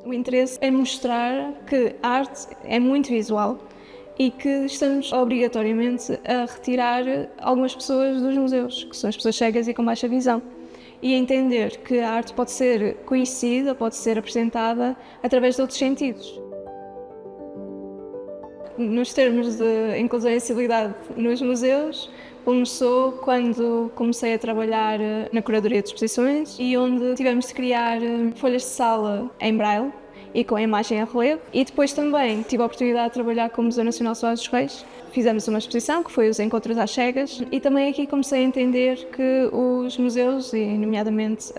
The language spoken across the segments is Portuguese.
O interesse é mostrar que a arte é muito visual e que estamos obrigatoriamente a retirar algumas pessoas dos museus, que são as pessoas cegas e com baixa visão. E entender que a arte pode ser conhecida, pode ser apresentada através de outros sentidos. Nos termos de inclusão e acessibilidade nos museus, começou quando comecei a trabalhar na curadoria de exposições e onde tivemos de criar folhas de sala em braille e com a imagem a relevo. E depois também tive a oportunidade de trabalhar com o Museu Nacional de Soares dos Reis. Fizemos uma exposição que foi os Encontros às Cegas e também aqui comecei a entender que os museus, e nomeadamente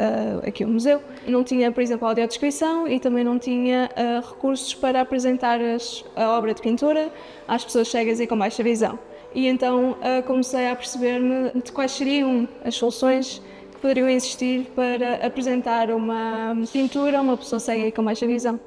aqui o museu, não tinha, por exemplo, audiodescrição e também não tinha recursos para apresentar a obra de pintura às pessoas cegas e com baixa visão. E então comecei a perceber-me de quais seriam as soluções que poderiam existir para apresentar uma pintura a uma pessoa cega e com baixa visão.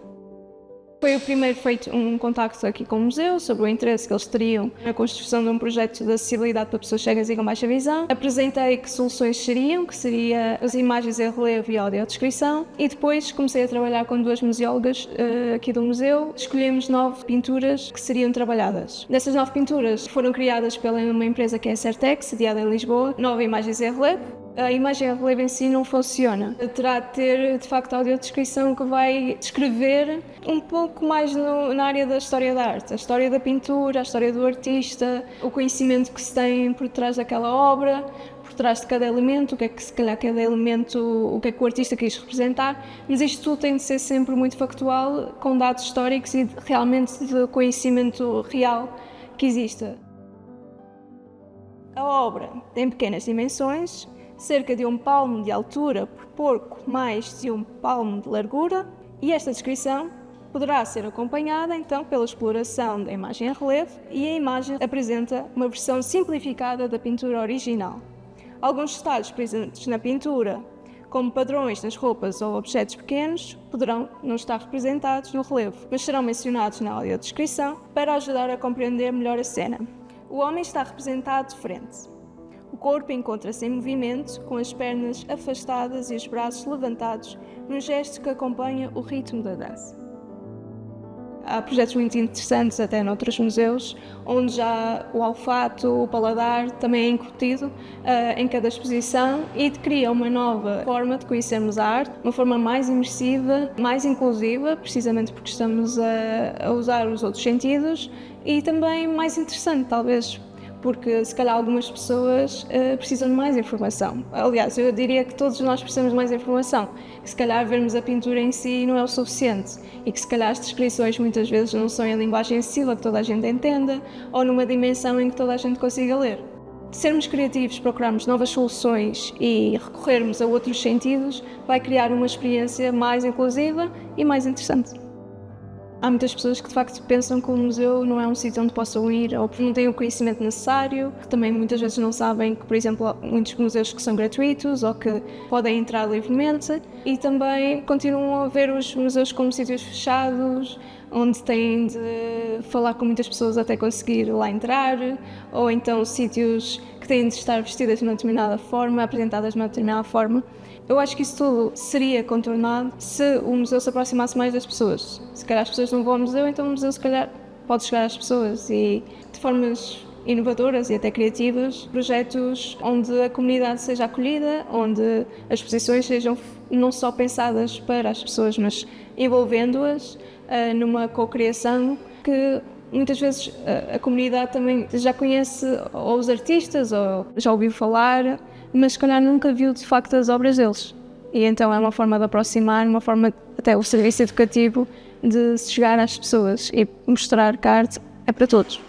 Foi o primeiro feito um contacto aqui com o museu sobre o interesse que eles teriam na construção de um projeto de acessibilidade para pessoas cegas e com baixa visão. Apresentei que soluções seriam, que seria as imagens em relevo e a audiodescrição, e depois comecei a trabalhar com duas museólogas aqui do museu. Escolhemos 9 pinturas que seriam trabalhadas. Dessas 9 pinturas foram criadas pela uma empresa que é a Certex, sediada em Lisboa, 9 imagens em relevo. A imagem a relevo em si não funciona. Terá de ter, de facto, a audiodescrição que vai descrever um pouco mais na área da história da arte. A história da pintura, a história do artista, o conhecimento que se tem por trás daquela obra, por trás de cada elemento, o que é que se calhar cada elemento, o que é que o artista quis representar. Mas isto tudo tem de ser sempre muito factual, com dados históricos e realmente de conhecimento real que exista. A obra tem pequenas dimensões, cerca de 1 palmo de altura por pouco mais de 1 palmo de largura, e esta descrição poderá ser acompanhada então pela exploração da imagem a relevo, e a imagem apresenta uma versão simplificada da pintura original. Alguns detalhes presentes na pintura, como padrões nas roupas ou objetos pequenos, poderão não estar representados no relevo, mas serão mencionados na audiodescrição para ajudar a compreender melhor a cena. O homem está representado de frente. O corpo encontra-se em movimento, com as pernas afastadas e os braços levantados, num gesto que acompanha o ritmo da dança. Há projetos muito interessantes até noutros museus, onde já o olfato, o paladar também é incutido em cada exposição e cria uma nova forma de conhecermos a arte, uma forma mais imersiva, mais inclusiva, precisamente porque estamos a usar os outros sentidos, e também mais interessante, talvez, porque se calhar algumas pessoas precisam de mais informação. Aliás, eu diria que todos nós precisamos de mais informação, que se calhar vermos a pintura em si não é o suficiente e que se calhar as descrições muitas vezes não são em linguagem acessível que toda a gente entenda ou numa dimensão em que toda a gente consiga ler. Sermos criativos, procurarmos novas soluções e recorrermos a outros sentidos vai criar uma experiência mais inclusiva e mais interessante. Há muitas pessoas que de facto pensam que o museu não é um sítio onde possam ir ou porque não têm o conhecimento necessário, que também muitas vezes não sabem que, por exemplo, há muitos museus que são gratuitos ou que podem entrar livremente, e também continuam a ver os museus como sítios fechados, onde têm de falar com muitas pessoas até conseguir lá entrar, ou então sítios que têm de estar vestidas de uma determinada forma, apresentadas de uma determinada forma. Eu acho que isso tudo seria contornado se o museu se aproximasse mais das pessoas. Se calhar as pessoas não vão ao museu, então o museu se calhar pode chegar às pessoas e de formas inovadoras e até criativas, projetos onde a comunidade seja acolhida, onde as exposições sejam não só pensadas para as pessoas, mas envolvendo-as numa cocriação que muitas vezes a comunidade também já conhece ou os artistas ou já ouviu falar, mas se calhar nunca viu de facto as obras deles. E então é uma forma de aproximar, uma forma até o serviço educativo de se chegar às pessoas e mostrar que a arte é para todos.